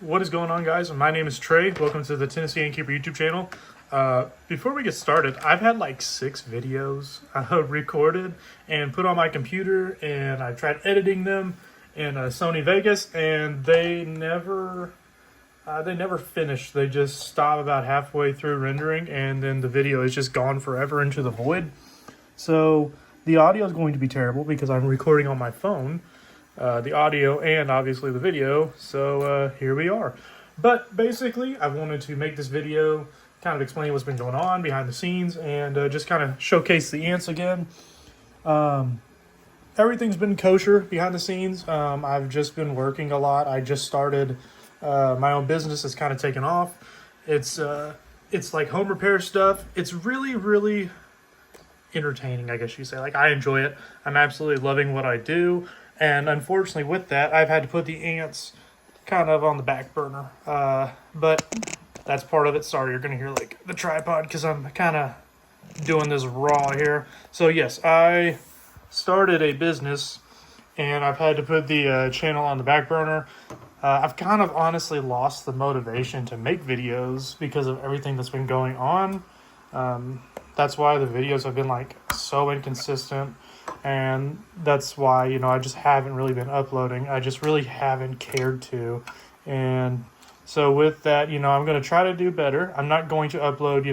What is going on, guys? My name is Trey. Welcome to the Tennessee Innkeeper YouTube channel. Before we get started, I've had like 6 videos recorded and put on my computer, and I tried editing them in Sony Vegas, and they never finish. They just stop about halfway through rendering, and then the video is just gone forever into the void. So the audio is going to be terrible because I'm recording on my phone. The audio and obviously the video, so here we are. But basically, I wanted to make this video kind of explain what's been going on behind the scenes and just kind of showcase the ants again. Everything's been kosher behind the scenes. I've just been working a lot. I just started my own business. It's kind of taken off. It's like home repair stuff. It's really entertaining, I guess you say. Like, I enjoy it. I'm absolutely loving what I do. And unfortunately with that, I've had to put the ants kind of on the back burner. But that's part of it. Sorry, you're going to hear like the tripod because I'm kind of doing this raw here. So yes, I started a business and I've had to put the channel on the back burner. I've kind of honestly lost the motivation to make videos because of everything that's been going on. That's why the videos have been like so inconsistent. And that's why, I just haven't really been uploading. I just really haven't cared to. And so with that, I'm going to try to do better. I'm not going to upload,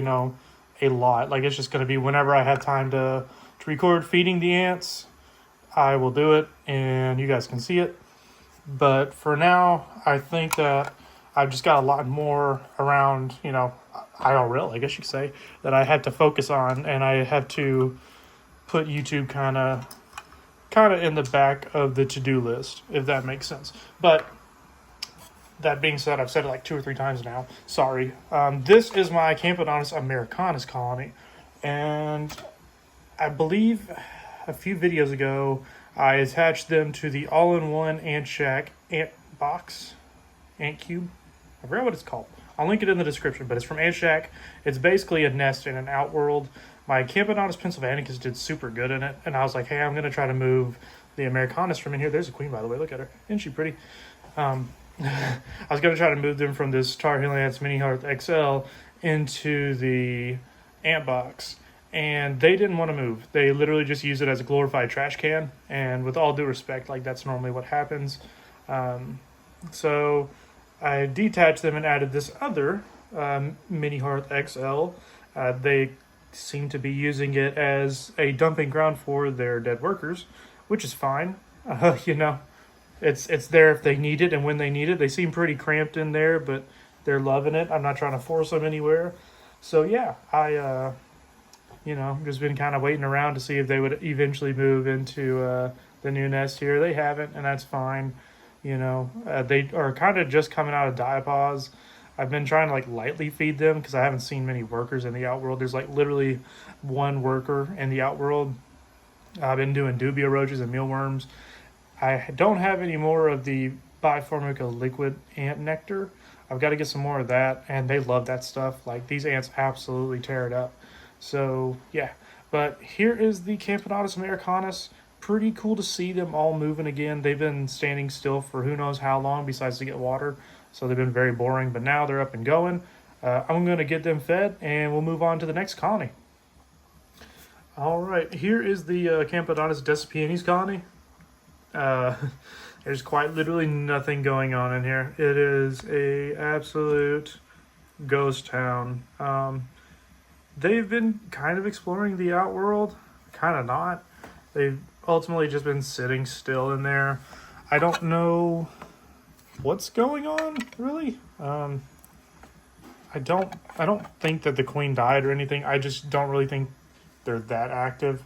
a lot. Like, it's just going to be whenever I have time to record feeding the ants, I will do it and you guys can see it. But for now, I think that I've just got a lot more around, IRL, I guess you could say, that I had to focus on, and I have to put YouTube kind of in the back of the to-do list, if that makes sense. But that being said, I've said it like 2 or 3 times now. Sorry. This is my Camponotus americanus colony, and I believe a few videos ago I attached them to the all-in-one ant shack ant box, ant cube. I forgot what it's called. I'll link it in the description, but it's from Ant Shack. It's basically a nest in an outworld. My Camponotus pennsylvanicus did super good in it, and I was like, hey, I'm going to try to move the americanus from in here. There's a queen, by the way. Look at her. Isn't she pretty? I was going to try to move them from this Tar Heel Ants Mini Hearth XL into the ant box, and they didn't want to move. They literally just use it as a glorified trash can, and with all due respect, like, that's normally what happens. So I detached them and added this other Mini Hearth XL. They seem to be using it as a dumping ground for their dead workers, which is fine. It's there if they need it and when they need it. They seem pretty cramped in there, but they're loving it. I'm not trying to force them anywhere. So yeah, I just been kind of waiting around to see if they would eventually move into the new nest here. They haven't, and that's fine. They are kind of just coming out of diapause. I've been trying to like lightly feed them because I haven't seen many workers in the outworld. There's like literally one worker in the outworld. I've been doing dubia roaches and mealworms. I don't have any more of the Formica liquid ant nectar. I've got to get some more of that, and they love that stuff. Like, these ants absolutely tear it up. So yeah, but here is the Camponotus americanus. Pretty cool to see them all moving again. They've been standing still for who knows how long besides to get water. So they've been very boring, but now they're up and going. I'm going to get them fed, and we'll move on to the next colony. All right, here is the Camponotus decipiens colony. There's quite literally nothing going on in here. It is a absolute ghost town. They've been kind of exploring the outworld, kind of not. They've ultimately just been sitting still in there. I don't know what's going on, really. I don't think that the queen died or anything. I just don't really think they're that active.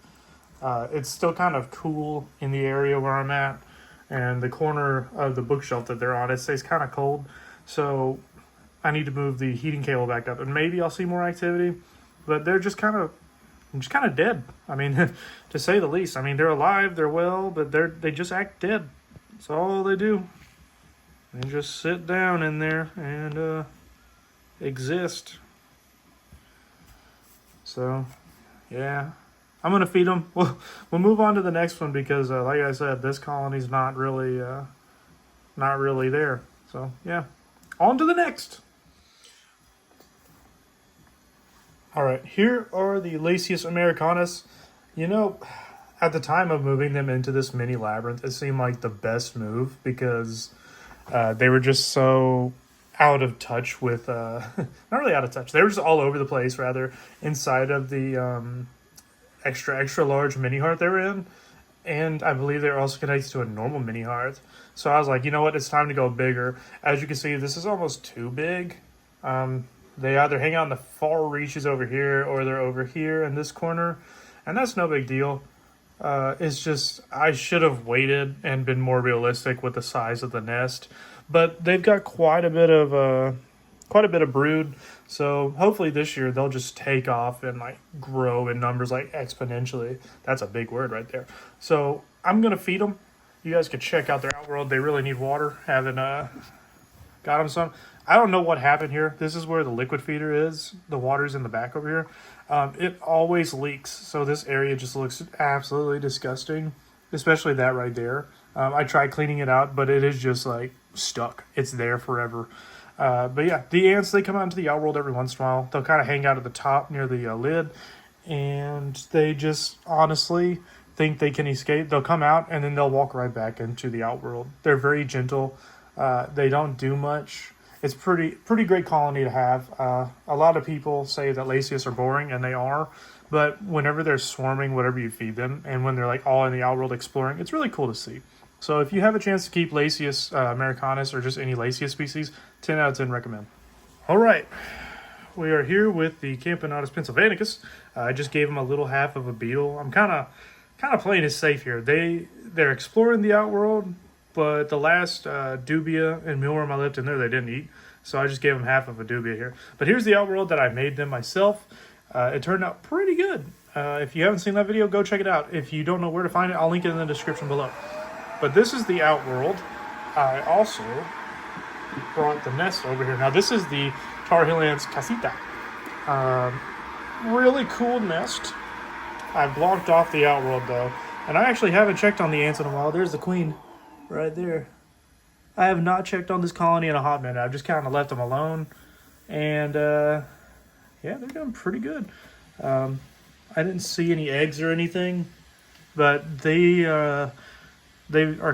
It's still kind of cool in the area where I'm at, and the corner of the bookshelf that they're on, it stays kind of cold. So I need to move the heating cable back up, and maybe I'll see more activity. But they're just kind of dead. I mean, to say the least. I mean, they're alive, they're well, but they just act dead. That's all they do. They just sit down in there and exist. So, yeah. I'm going to feed them. We'll move on to the next one because, like I said, this colony's not really there. So, yeah. On to the next. All right, here are the Lasius americanus. You know, at the time of moving them into this mini labyrinth, it seemed like the best move because they were just so out of touch with, not really out of touch. They were just all over the place, rather, inside of the extra large mini heart they were in. And I believe they're also connected to a normal mini heart. So I was like, you know what? It's time to go bigger. As you can see, this is almost too big. They either hang out in the far reaches over here or they're over here in this corner. And that's no big deal. It's just I should have waited and been more realistic with the size of the nest. But they've got quite a bit of brood. So hopefully this year they'll just take off and like grow in numbers like exponentially. That's a big word right there. So I'm gonna feed them. You guys can check out their outworld. They really need water. Haven't got them some. I don't know what happened here. This is where the liquid feeder is. The water's in the back over here. It always leaks. So this area just looks absolutely disgusting, especially that right there. I tried cleaning it out, but it is just like stuck. It's there forever. But yeah, the ants, they come out into the outworld every once in a while. They'll kind of hang out at the top near the lid, and they just honestly think they can escape. They'll come out, and then they'll walk right back into the outworld. They're very gentle. They don't do much. It's pretty great colony to have. A lot of people say that Lasius are boring, and they are. But whenever they're swarming, whatever you feed them, and when they're like all in the outworld exploring, it's really cool to see. So if you have a chance to keep Lasius americanus or just any Lasius species, 10 out of 10 recommend. All right, we are here with the Camponotus pennsylvanicus. I just gave them a little half of a beetle. I'm kind of playing it safe here. They're exploring the outworld, but the last dubia and mealworm I left in there, they didn't eat. So I just gave them half of a dubia here. But here's the outworld that I made them myself. It turned out pretty good. If you haven't seen that video, go check it out. If you don't know where to find it, I'll link it in the description below. But this is the outworld. I also brought the nest over here. Now this is the Tar Heel Ant's casita. Really cool nest. I blocked off the outworld though. And I actually haven't checked on the ants in a while. There's the queen right there. I have not checked on this colony in a hot minute. I've just kind of left them alone. And yeah, they're doing pretty good. I didn't see any eggs or anything. But they are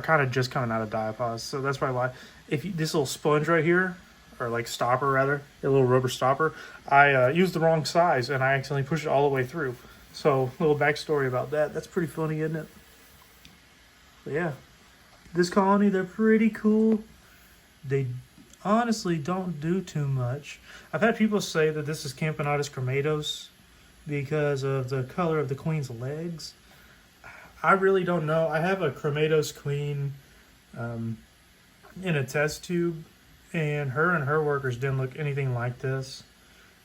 kind of just coming out of diapause, so that's probably why. This little sponge right here, or like stopper rather, a little rubber stopper, I used the wrong size and I accidentally pushed it all the way through. So little backstory about that. That's pretty funny, isn't it? But yeah, this colony, they're pretty cool. They honestly don't do too much. I've had people say that this is Camponotus chromatos because of the color of the queen's legs. I really don't know. I have a chromatos queen in a test tube, and her workers didn't look anything like this.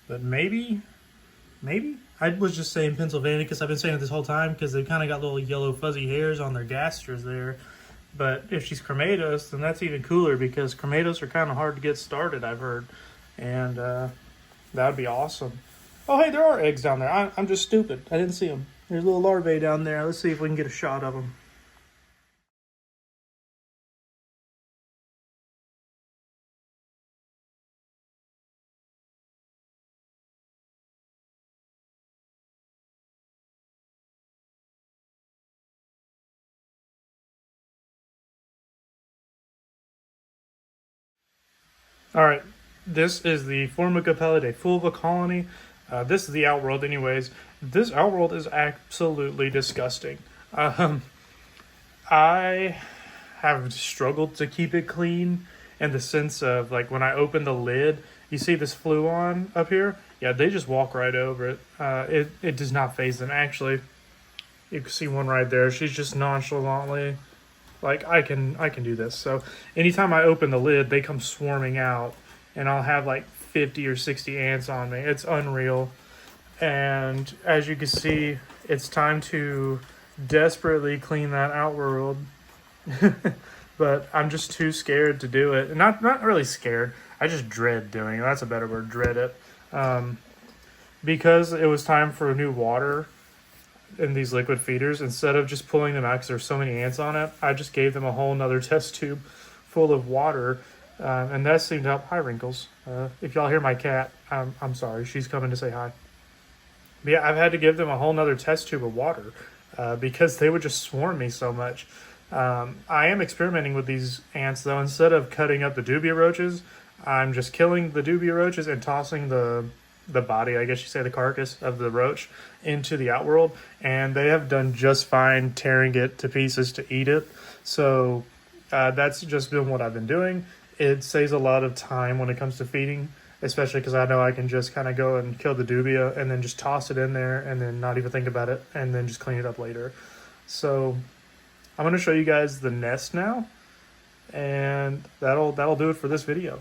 But maybe. I was just saying pennsylvanicus. I've been saying it this whole time because they've kind of got little yellow fuzzy hairs on their gasters there. But if she's chromatos, then that's even cooler because chromatos are kind of hard to get started, I've heard. And that would be awesome. Oh, hey, there are eggs down there. I'm just stupid. I didn't see them. There's little larvae down there. Let's see if we can get a shot of them. All right, this is the Formica pallidefulva colony. This is the outworld anyways. This outworld is absolutely disgusting. I have struggled to keep it clean in the sense of, like, when I open the lid, you see this fluon up here? Yeah, they just walk right over it. It does not faze them. Actually, you can see one right there. She's just nonchalantly, like, I can do this. So anytime I open the lid, they come swarming out, and I'll have like 50 or 60 ants on me. It's unreal. And as you can see, it's time to desperately clean that outworld. But I'm just too scared to do it. Not really scared. I just dread doing it. That's a better word, dread it. Because it was time for new water in these liquid feeders, instead of just pulling them out because there's so many ants on it, I just gave them a whole nother test tube full of water And that seemed to help. Hi, Wrinkles. If y'all hear my cat, I'm sorry. She's coming to say hi. But yeah, I've had to give them a whole nother test tube of water because they would just swarm me so much. I am experimenting with these ants though. Instead of cutting up the dubia roaches, I'm just killing the dubia roaches and tossing the body, I guess you say the carcass of the roach, into the outworld, and they have done just fine tearing it to pieces to eat it. So that's just been what I've been doing. It saves a lot of time when it comes to feeding, especially because I know I can just kind of go and kill the dubia and then just toss it in there and then not even think about it and then just clean it up later. So I'm going to show you guys the nest now, and that'll do it for this video.